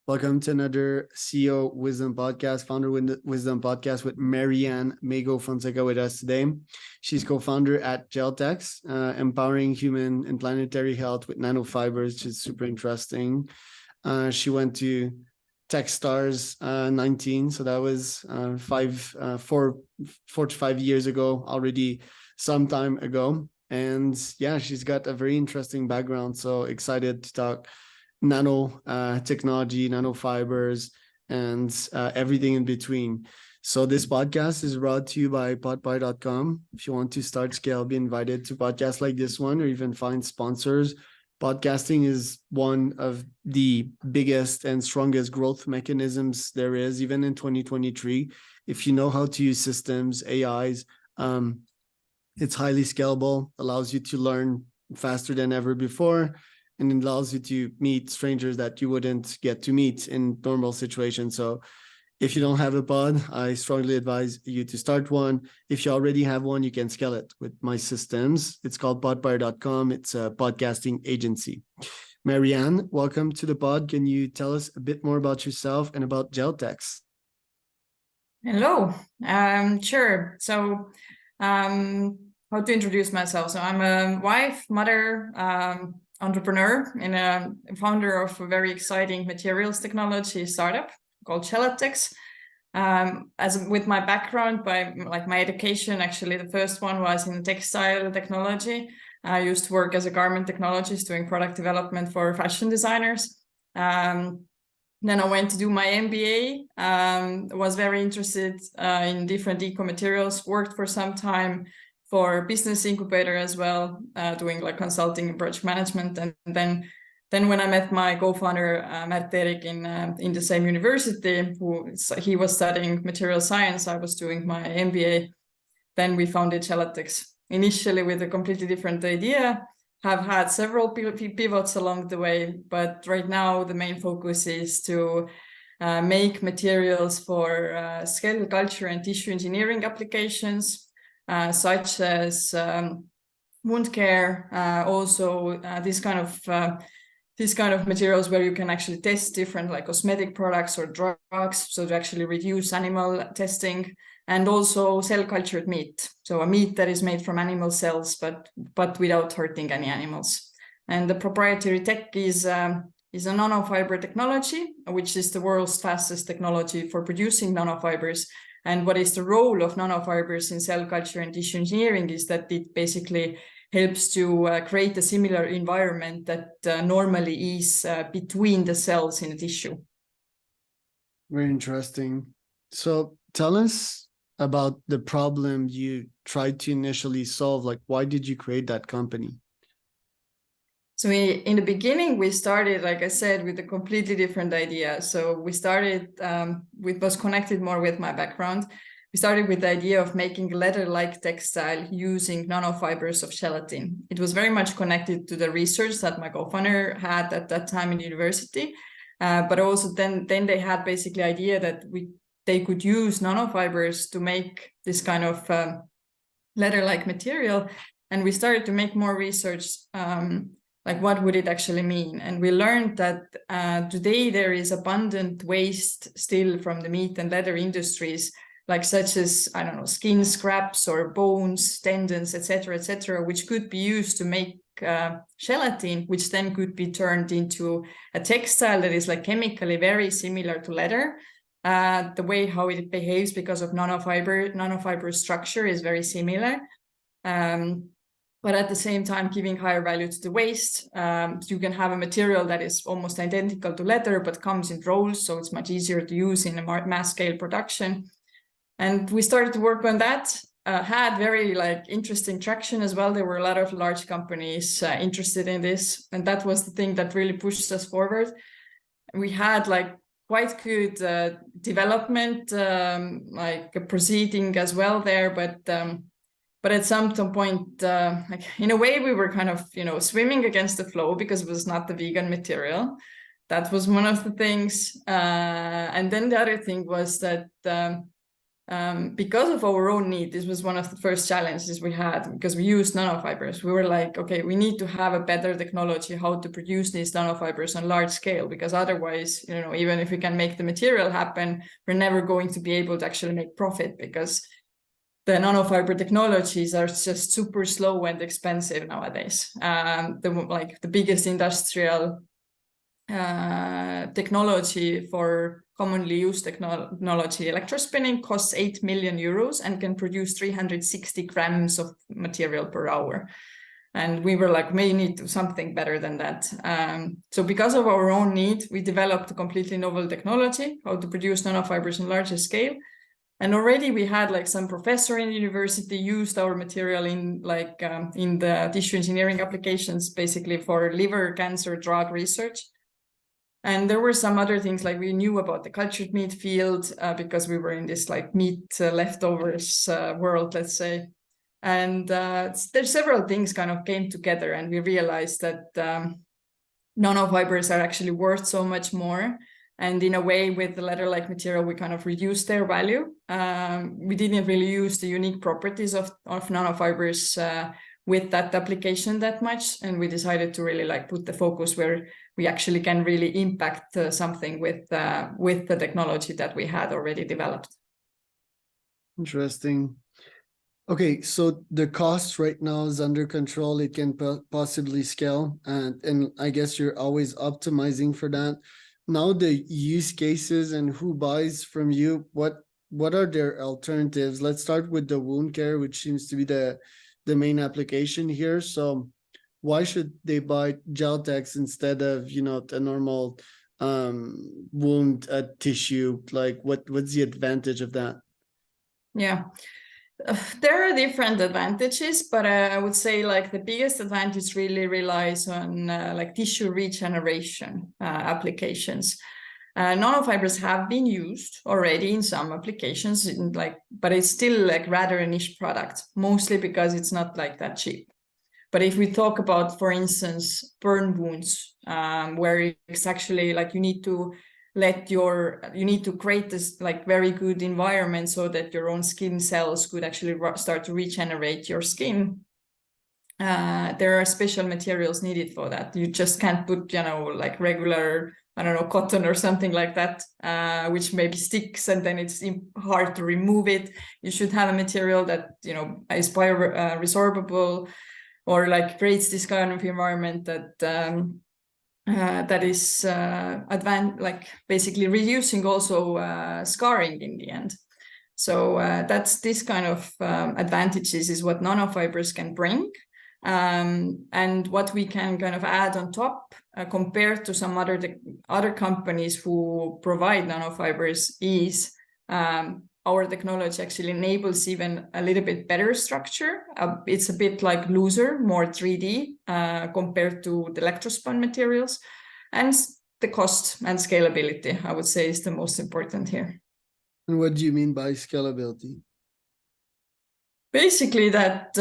Welcome to another CEO Wisdom Podcast, Founder Wisdom Podcast with Maryanne Meigo Fonseca with us today. She's co-founder at Gelex, empowering human and planetary health with nanofibers, which is super interesting. She went to Techstars 19, so that was 4 to 5 years ago, already some time ago. And yeah, she's got a very interesting background, so excited to talk nano technology, nanofibers, and everything in between. So this podcast is brought to you by podpie.com. If you want to start scale, be invited to podcasts like this one, or even find sponsors. Podcasting is one of the biggest and strongest growth mechanisms there is, even in 2023. If you know how to use systems, AIs, it's highly scalable, allows you to learn faster than ever before, and it allows you to meet strangers that you wouldn't get to meet in normal situations. So if you don't have a pod, I strongly advise you to start one. If you already have one, you can scale it with my systems. It's called podpire.com. It's a podcasting agency. Maryanne, welcome to the pod. Can you tell us a bit more about yourself and about Gelex? Hello. Sure. So how to introduce myself? So I'm a wife, mother, entrepreneur, and a founder of a very exciting materials technology startup called Gelex. As with my background, by my education, actually the first one was in textile technology. I used to work as a garment technologist doing product development for fashion designers. Then I went to do my MBA, was very interested in different eco-materials, worked for some time for business incubator as well, doing consulting and project management. And then when I met my co-founder, Mart-Erik, in the same university, he was studying material science, I was doing my MBA, then we founded Gelex, initially with a completely different idea, have had several pivots along the way, but right now the main focus is to make materials for skeletal culture and tissue engineering applications, such as wound care, also this kind of materials where you can actually test different cosmetic products or drugs, so to actually reduce animal testing, and also cell cultured meat, so a meat that is made from animal cells but without hurting any animals. And the proprietary tech is a nanofiber technology, which is the world's fastest technology for producing nanofibers. And what is the role of nanofibers in cell culture and tissue engineering is that it basically helps to create a similar environment that normally is between the cells in a tissue. Very interesting. So tell us about the problem you tried to initially solve. Why did you create that company? So in the beginning, we started, like I said, with a completely different idea. So we started, it was connected more with my background. We started with the idea of making leather-like textile using nanofibers of gelatin. It was very much connected to the research that my co-founder had at that time in university. But also then they had basically idea that they could use nanofibers to make this kind of leather-like material. And we started to make more research, what would it actually mean? And we learned that today there is abundant waste still from the meat and leather industries, such as, I don't know, skin scraps or bones, tendons, etc., which could be used to make gelatin, which then could be turned into a textile that is chemically very similar to leather. The way how it behaves because of nanofiber structure is very similar. But at the same time, giving higher value to the waste. You can have a material that is almost identical to leather, but comes in rolls, so it's much easier to use in a mass scale production. And we started to work on that, had very interesting traction as well. There were a lot of large companies interested in this, and that was the thing that really pushed us forward. We had quite good development, proceeding as well there, but at some point, in a way, we were kind of, swimming against the flow because it was not the vegan material. That was one of the things. And then the other thing was that because of our own need, this was one of the first challenges we had, because we used nanofibers. We were like, okay, we need to have a better technology how to produce these nanofibers on large scale, because otherwise, even if we can make the material happen, we're never going to be able to actually make profit, because the nanofiber technologies are just super slow and expensive nowadays. The biggest industrial technology for commonly used technology, electrospinning, costs 8 million euros and can produce 360 grams of material per hour. And we were like, we need to do something better than that. So because of our own need, we developed a completely novel technology, how to produce nanofibers on larger scale. And already we had like some professor in the university used our material in the tissue engineering applications, basically for liver cancer drug research. And there were some other things, like we knew about the cultured meat field because we were in this like meat leftovers world, let's say. And there's several things kind of came together, and we realized that nanofibers are actually worth so much more. And in a way, with the leather-like material, we kind of reduced their value. We didn't really use the unique properties of nanofibers with that application that much. And we decided to really like put the focus where we actually can really impact something with the technology that we had already developed. Interesting. Okay, so the cost right now is under control. It can possibly scale, and I guess you're always optimizing for that. Now the use cases and who buys from you, what are their alternatives? Let's start with the wound care, which seems to be the main application here. So why should they buy Gelex instead of, a normal wound tissue? Like what's the advantage of that? Yeah. There are different advantages, but I would say like the biggest advantage really relies on like tissue regeneration applications. Nanofibers have been used already in some applications, but it's still like rather a niche product, mostly because it's not like that cheap. But if we talk about, for instance, burn wounds, where it's actually like you need to create this like very good environment so that your own skin cells could actually start to regenerate your skin. There are special materials needed for that. You just can't put, like regular, cotton or something like that, which maybe sticks and then it's hard to remove it. You should have a material that, is bioresorbable or like creates this kind of environment that is like basically reducing also scarring in the end. So that's this kind of advantages is what nanofibers can bring. And what we can kind of add on top compared to some other companies who provide nanofibers is our technology actually enables even a little bit better structure. It's a bit like looser, more 3D compared to the electrospun materials. And the cost and scalability, I would say, is the most important here. And what do you mean by scalability? Basically that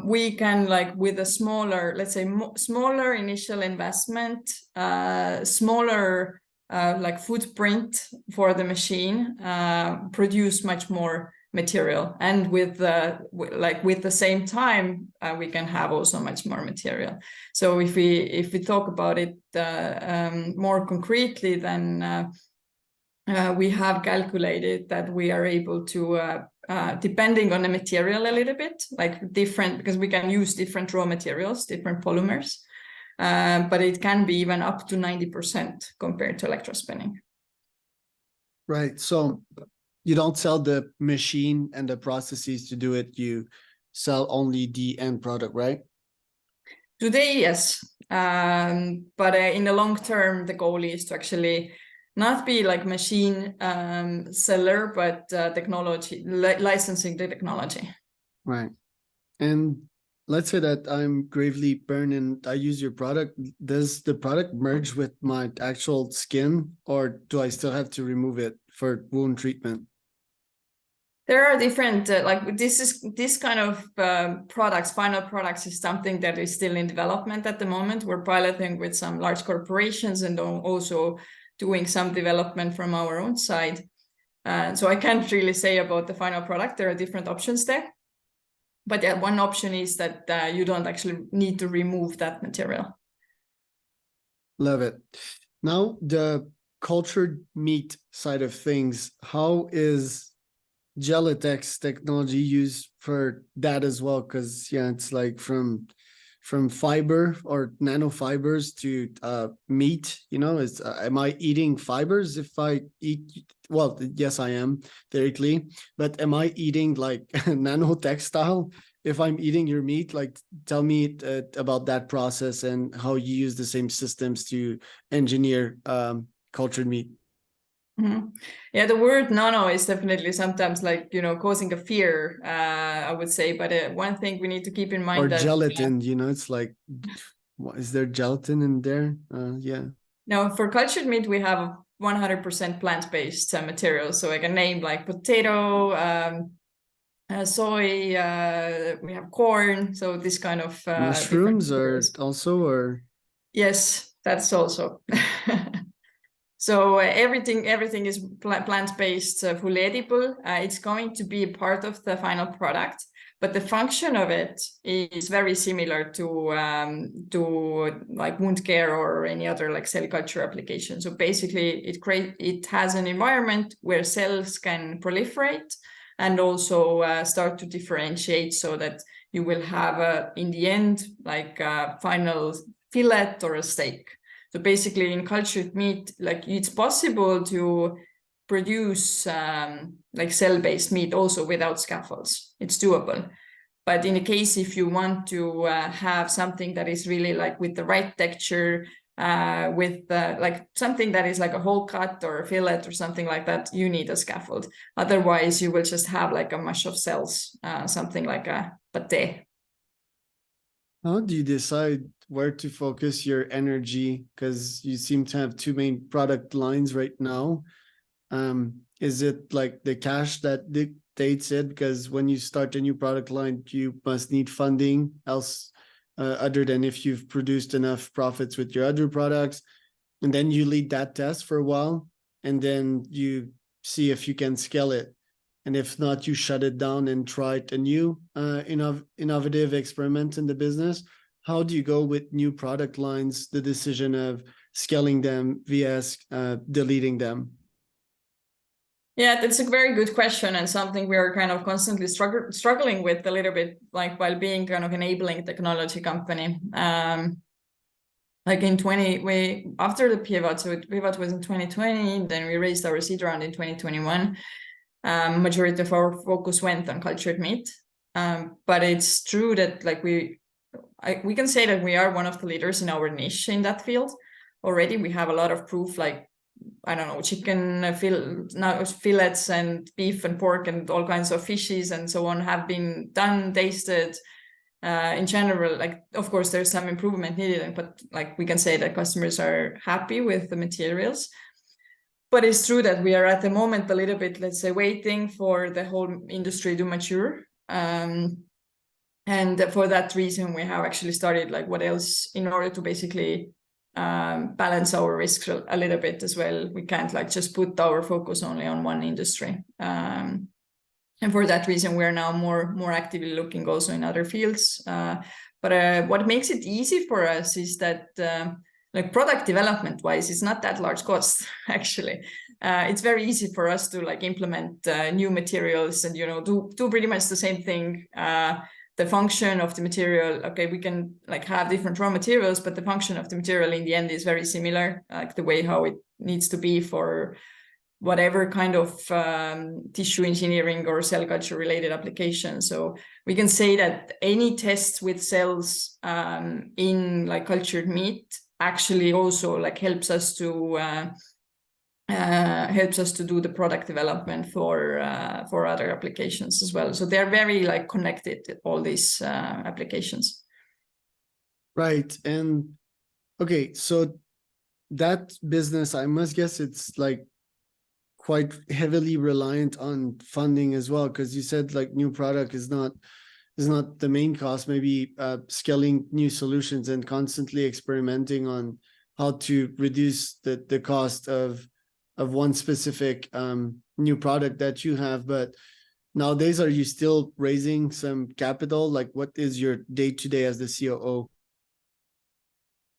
we can, like with a smaller, let's say smaller initial investment, smaller like footprint for the machine, produce much more material, and with the same time we can have also much more material. So if we talk about it more concretely, then we have calculated that we are able to depending on the material a little bit, like different, because we can use different raw materials, different polymers, but it can be even up to 90% compared to electrospinning. Right. So you don't sell the machine and the processes to do it. You sell only the end product, right? Today, yes. But in the long term, the goal is to actually not be like machine seller, but technology, licensing the technology. Right. And let's say that I'm gravely burned and I use your product. Does the product merge with my actual skin, or do I still have to remove it for wound treatment? There are different, like this kind of products, final products is something that is still in development at the moment. We're piloting with some large corporations and also doing some development from our own side. So I can't really say about the final product. There are different options there. But yeah, one option is that you don't actually need to remove that material. Love it. Now, the cultured meat side of things, how is Gelatex technology used for that as well? Because yeah, it's like from fiber or nanofibers to meat. You know, is am I eating fibers if I eat? Well, yes, I am theoretically, but am I eating like nano textile if I'm eating your meat? Like, tell me about that process and how you use the same systems to engineer cultured meat. Mm-hmm. Yeah, the word nano is definitely sometimes like, causing a fear, I would say. But one thing we need to keep in Or mind that gelatin, it's like, what, is there gelatin in there? Yeah. now for cultured meat, we have 100% plant-based material. So I can name like potato, soy, we have corn. So this kind of different Mushrooms are materials. also, or Yes, that's also. So everything is plant-based, fully edible. It's going to be a part of the final product, but the function of it is very similar to like wound care or any other like cell culture application. So basically, it has an environment where cells can proliferate and also start to differentiate, so that you will have in the end like a final fillet or a steak. So basically in cultured meat, like it's possible to produce like cell-based meat also without scaffolds. It's doable. But in the case if you want to have something that is really like with the right texture, with like something that is like a whole cut or a fillet or something like that, you need a scaffold. Otherwise, you will just have like a mush of cells, something like a pate. how do you decide where to focus your energy? Because you seem to have two main product lines right now. Is it like the cash that dictates it? Because when you start a new product line, you must need funding, else other than if you've produced enough profits with your other products, and then you lead that test for a while, and then you see if you can scale it. And if not, you shut it down and try a new innovative experiment in the business. How do you go with new product lines, the decision of scaling them vs deleting them? Yeah, that's a very good question, and something we are kind of constantly struggling with a little bit, like while being kind of enabling technology company. Like after the pivot, so pivot was in 2020, then we raised our seed round in 2021. Majority of our focus went on cultured meat, but it's true that like we can say that we are one of the leaders in our niche in that field already. We have a lot of proof, like I don't know, chicken fillets and beef and pork and all kinds of fishes and so on have been done, tasted. In general, like of course there's some improvement needed, but like we can say that customers are happy with the materials. But it's true that we are at the moment a little bit, let's say, waiting for the whole industry to mature. And for that reason, we have actually started like what else in order to basically balance our risks a little bit as well. We can't like just put our focus only on one industry. And for that reason, we're now more actively looking also in other fields. But what makes it easy for us is that like product development wise, it's not that large cost actually. It's very easy for us to like implement new materials and do pretty much the same thing. The function of the material, okay, we can like have different raw materials, but the function of the material in the end is very similar, like the way how it needs to be for whatever kind of tissue engineering or cell culture related application. So we can say that any tests with cells in like cultured meat actually also like helps us to do the product development for other applications as well. So they're very like connected, all these applications. Right. And okay, so that business, I must guess it's like quite heavily reliant on funding as well, because you said like new product is not the main cost. Maybe scaling new solutions and constantly experimenting on how to reduce the cost of one specific new product that you have. But nowadays, are you still raising some capital? Like, what is your day-to-day as the COO?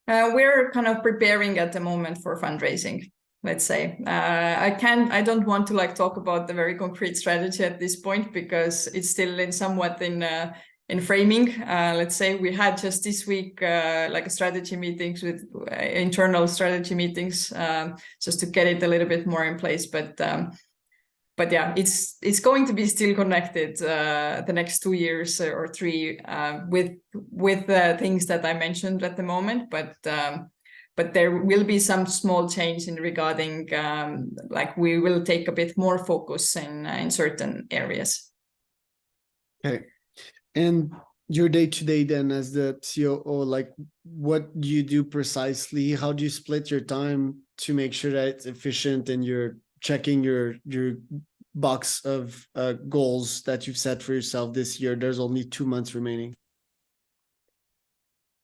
We're kind of preparing at the moment for fundraising, let's say. I don't want to like talk about the very concrete strategy at this point because it's still somewhat in framing. Let's say we had just this week like a strategy meetings with internal strategy meetings just to get it a little bit more in place. But yeah, it's going to be still connected the next 2 years or 3 with the things that I mentioned at the moment. But there will be some small change in regarding like we will take a bit more focus in certain areas. Okay. And your day-to-day then as the COO, like what do you do precisely? How do you split your time to make sure that it's efficient and you're checking your box of goals that you've set for yourself this year? There's only 2 months remaining.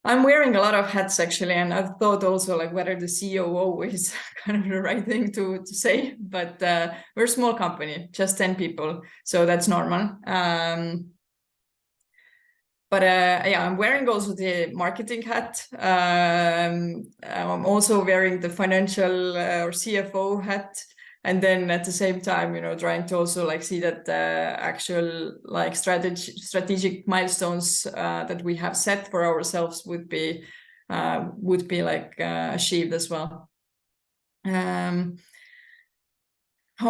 I'm wearing a lot of hats actually, and I've thought also like whether the COO is kind of the right thing to say, but we're a small company, just 10 people, so that's normal. But yeah, I'm wearing also the marketing hat. I'm also wearing the financial or CFO hat. And then at the same time, trying to also like see that the actual like strategic milestones that we have set for ourselves would be like achieved as well. How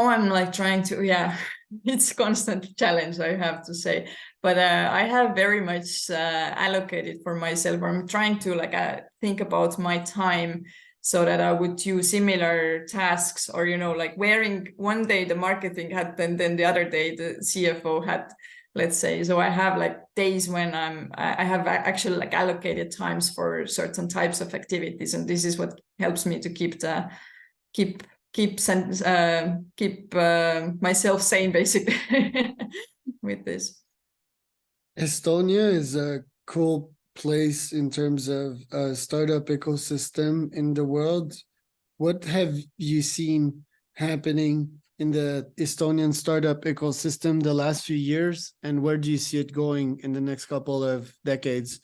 I'm like trying to, yeah, it's constant challenge, I have to say. But I have very much allocated for myself. I'm trying to like think about my time so that I would do similar tasks, or like wearing one day the marketing hat and then the other day the CFO hat, let's say. So I have like days when I have actually like allocated times for certain types of activities, and this is what helps me to keep myself sane basically with this. Estonia is a cool place in terms of a startup ecosystem in the world. What have you seen happening in the Estonian startup ecosystem the last few years, and where do you see it going in the next couple of decades?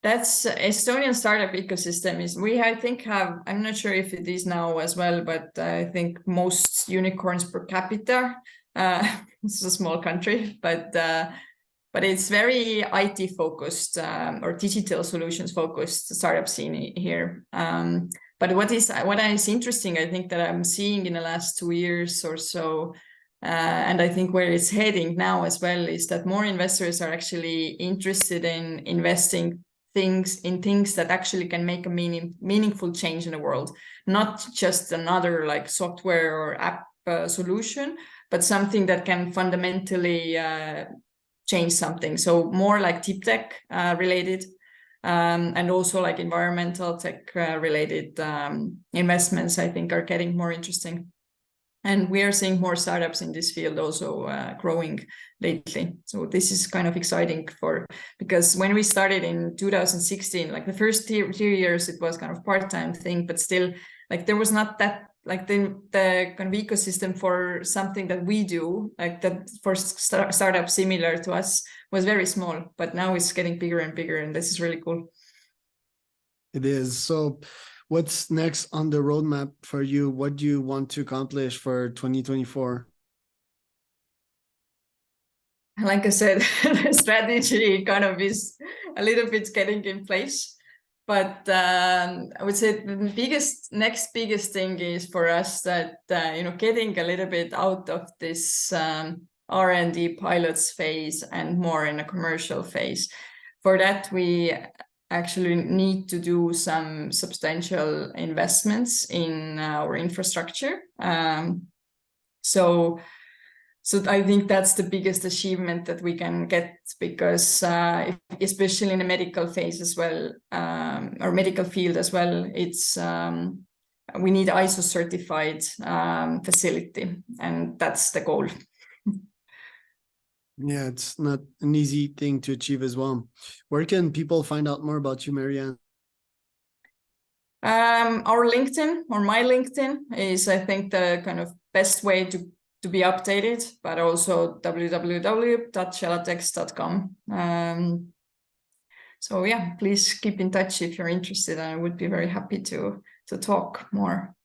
That's Estonian startup ecosystem is I think have, I'm not sure if it is now as well, but I think most unicorns per capita. It's a small country, but it's very IT focused or digital solutions focused startup scene here. But what is interesting, I think, that I'm seeing in the last 2 years or so, and I think where it's heading now as well, is that more investors are actually interested in investing things that actually can make a meaningful change in the world, not just another like software or app solution, but something that can fundamentally change something. So more like deep tech related, and also like environmental tech related investments, I think, are getting more interesting. And we are seeing more startups in this field also growing lately. So this is kind of exciting because when we started in 2016, like the first 3 years, it was kind of part-time thing, but still like there was not that like the kind of ecosystem for something that we do, like that for startups similar to us, was very small, but now it's getting bigger and bigger, and this is really cool. It is. So what's next on the roadmap for you? What do you want to accomplish for 2024? Like I said, the strategy kind of is a little bit getting in place. But I would say the next biggest thing is for us that, getting a little bit out of this R&D pilots phase and more in a commercial phase. For that, we actually need to do some substantial investments in our infrastructure. So I think that's the biggest achievement that we can get, because especially in the medical phase as well, or medical field as well, it's we need ISO certified facility, and that's the goal. Yeah, it's not an easy thing to achieve as well. Where can people find out more about you, Maryanne? Our LinkedIn, or my LinkedIn, is, I think, the kind of best way to be updated, but also www.gelatex.com. So yeah, please keep in touch if you're interested, and I would be very happy to talk more.